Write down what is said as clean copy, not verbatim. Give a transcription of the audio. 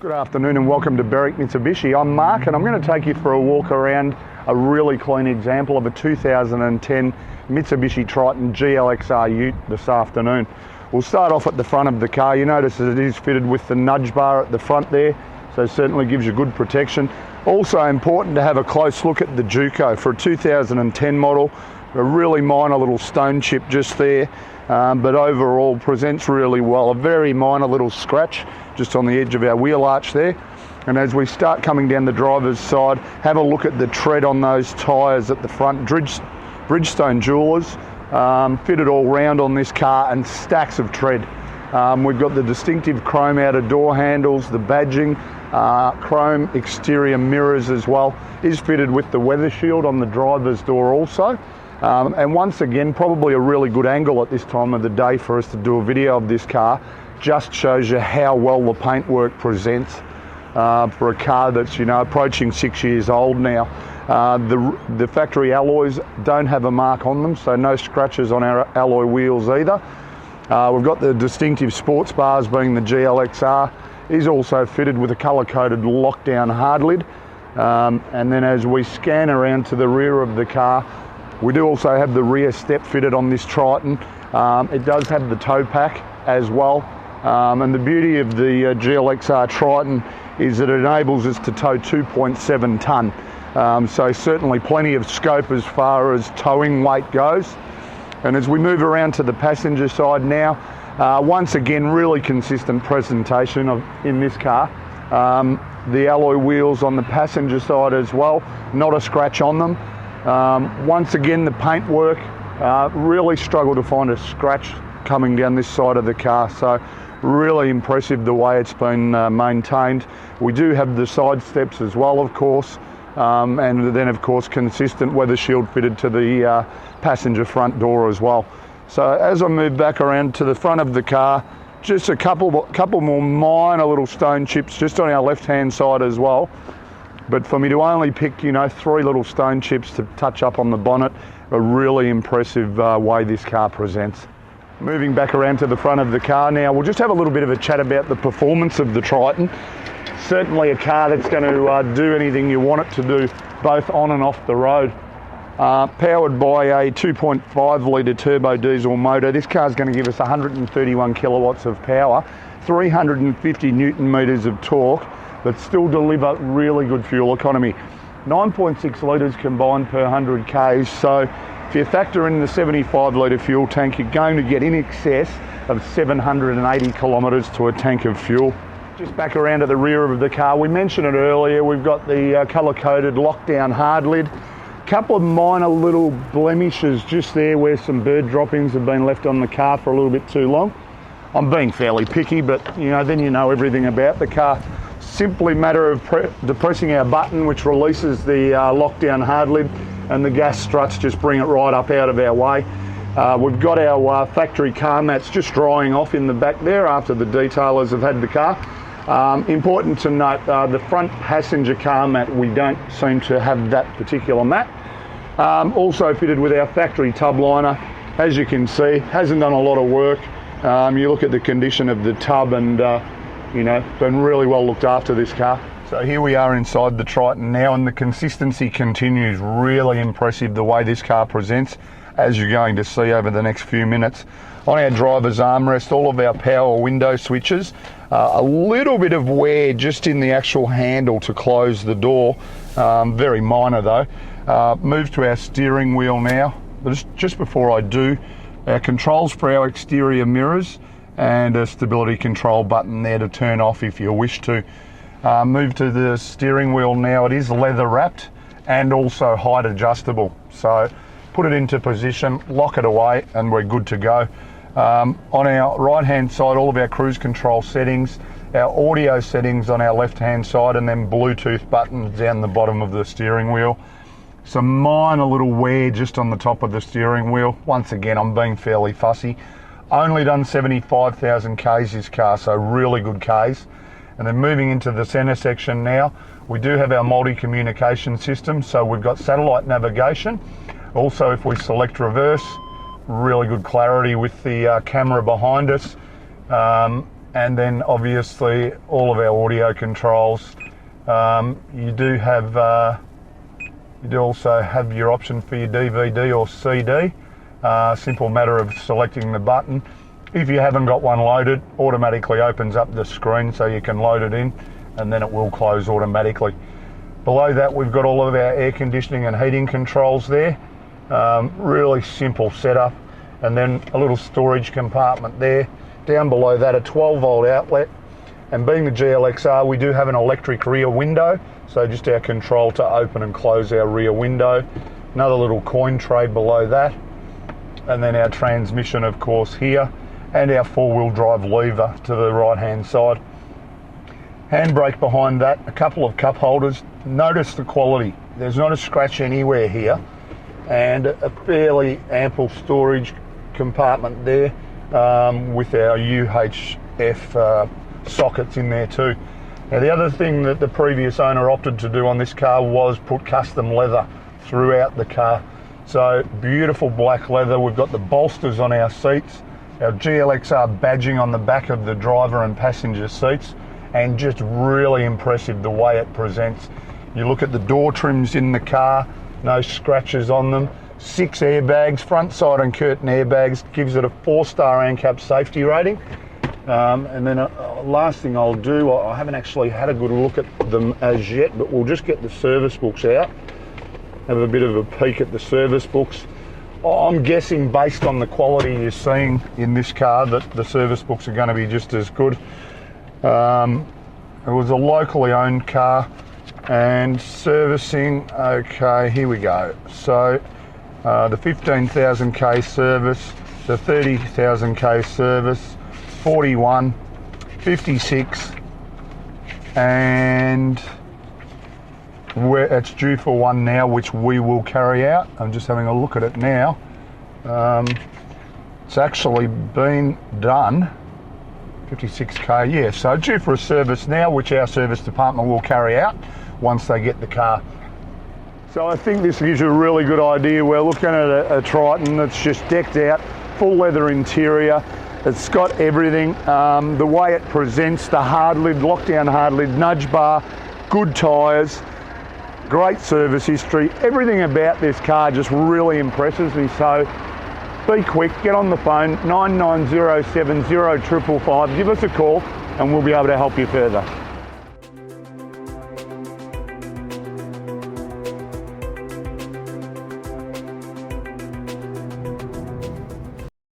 Good afternoon and welcome to Berwick Mitsubishi. I'm Mark and I'm going to take you for a walk around a really clean example of a 2010 Mitsubishi Triton GLX-R ute this afternoon. We'll start off at the front of the car. You notice that it is fitted with the nudge bar at the front there, so certainly gives you good protection. Also important to have a close look at the Juco. For a 2010 model, a really minor little stone chip just there, but overall presents really well. A very minor little scratch just on the edge of our wheel arch there. And as we start coming down the driver's side, have a look at the tread on those tyres at the front. Bridgestone jewelers, fitted all round on this car, and stacks of tread. We've got the distinctive chrome outer door handles, the badging, chrome exterior mirrors as well. Is fitted with the weather shield on the driver's door also. And once again, probably a really good angle at this time of the day for us to do a video of this car. Just shows you how well the paintwork presents for a car that's, you know, approaching 6 years old now. The factory alloys don't have a mark on them, so no scratches on our alloy wheels either. We've got the distinctive sports bars, being the GLX-R. Is also fitted with a colour-coded lockdown hard lid. And then as we scan around to the rear of the car, we do also have the rear step fitted on this Triton. It does have the tow pack as well. And the beauty of the GLX-R Triton is that it enables us to tow 2.7 tonne. So certainly plenty of scope as far as towing weight goes. And as we move around to the passenger side now, once again, really consistent presentation in this car. The alloy wheels on the passenger side as well, not a scratch on them. Once again, the paintwork, really struggle to find a scratch coming down this side of the car. So really impressive the way it's been maintained. We do have the side steps as well, of course. And then of course consistent weather shield fitted to the passenger front door as well. So as I move back around to the front of the car, just a couple more minor little stone chips just on our left hand side as well. But for me to only pick, you know, 3 little stone chips to touch up on the bonnet, a really impressive way this car presents. Moving back around to the front of the car now, we'll just have a little bit of a chat about the performance of the Triton. Certainly a car that's going to do anything you want it to do, both on and off the road. Powered by a 2.5 litre turbo diesel motor, this car is going to give us 131 kilowatts of power, 350 newton metres of torque, but still deliver really good fuel economy. 9.6 litres combined per 100 k's, so if you factor in the 75 litre fuel tank, you're going to get in excess of 780 kilometres to a tank of fuel. Just back around to the rear of the car, we mentioned it earlier, we've got the colour-coded lockdown hard lid. Couple of minor little blemishes just there where some bird droppings have been left on the car for a little bit too long. I'm being fairly picky, but you know, then you know everything about the car. Simply matter of depressing our button, which releases the lockdown hard lid, and the gas struts just bring it right up out of our way. We've got our factory car mats just drying off in the back there after the detailers have had the car. Important to note, the front passenger car mat, we don't seem to have that particular mat. Also fitted with our factory tub liner. As you can see, hasn't done a lot of work. You look at the condition of the tub and you know, been really well looked after, this car. So here we are inside the Triton now, and the consistency continues. Really impressive the way this car presents, as you're going to see over the next few minutes. On our driver's armrest, all of our power window switches, a little bit of wear just in the actual handle to close the door, very minor though. Move to our steering wheel now. Just before I do, our controls for our exterior mirrors and a stability control button there to turn off if you wish to. Move to the steering wheel now. It is leather wrapped and also height adjustable. So put it into position, lock it away, and we're good to go. On our right hand side, all of our cruise control settings, our audio settings on our left hand side, and then Bluetooth buttons down the bottom of the steering wheel. Some minor little wear just on the top of the steering wheel. Once again, I'm being fairly fussy. Only done 75,000 k's this car, so really good k's. And then moving into the center section now, we do have our multi-communication system, so we've got satellite navigation. Also, if we select reverse, really good clarity with the camera behind us. and then obviously all of our audio controls. You do also have your option for your DVD or CD. Simple matter of selecting the button. If you haven't got one loaded, automatically opens up the screen so you can load it in, and then it will close automatically. Below that, we've got all of our air conditioning and heating controls there. Really simple setup. And then a little storage compartment there. Down below that, a 12-volt outlet. And being the GLX-R, we do have an electric rear window, so just our control to open and close our rear window. Another little coin tray below that. And then our transmission, of course, here. And our four-wheel drive lever to the right-hand side. Handbrake behind that, a couple of cup holders. Notice the quality. There's not a scratch anywhere here. And a fairly ample storage compartment there with our UHF sockets in there too. Now the other thing that the previous owner opted to do on this car was put custom leather throughout the car. So beautiful black leather. We've got the bolsters on our seats, our GLX-R badging on the back of the driver and passenger seats, and just really impressive the way it presents. You look at the door trims in the car, no scratches on them. 6 airbags, front side and curtain airbags, gives it a 4-star ANCAP safety rating. And then last thing I'll do, I haven't actually had a good look at them as yet, but we'll just get the service books out, have a bit of a peek at the service books. I'm guessing based on the quality you're seeing in this car that the service books are going to be just as good. It was a locally owned car, and servicing, okay, here we go. So the 15,000k service, the 30,000k service, 41, 56, and it's due for one now, which we will carry out. I'm just having a look at it now. It's actually been done. 56k, yeah, so due for a service now, which our service department will carry out once they get the car. So I think this gives you a really good idea. We're looking at a Triton that's just decked out, full leather interior. It's got everything. The way it presents, the hard lid, lockdown hard lid, nudge bar, good tyres, great service history. Everything about this car just really impresses me. So be quick, get on the phone, 99070 555, give us a call and we'll be able to help you further.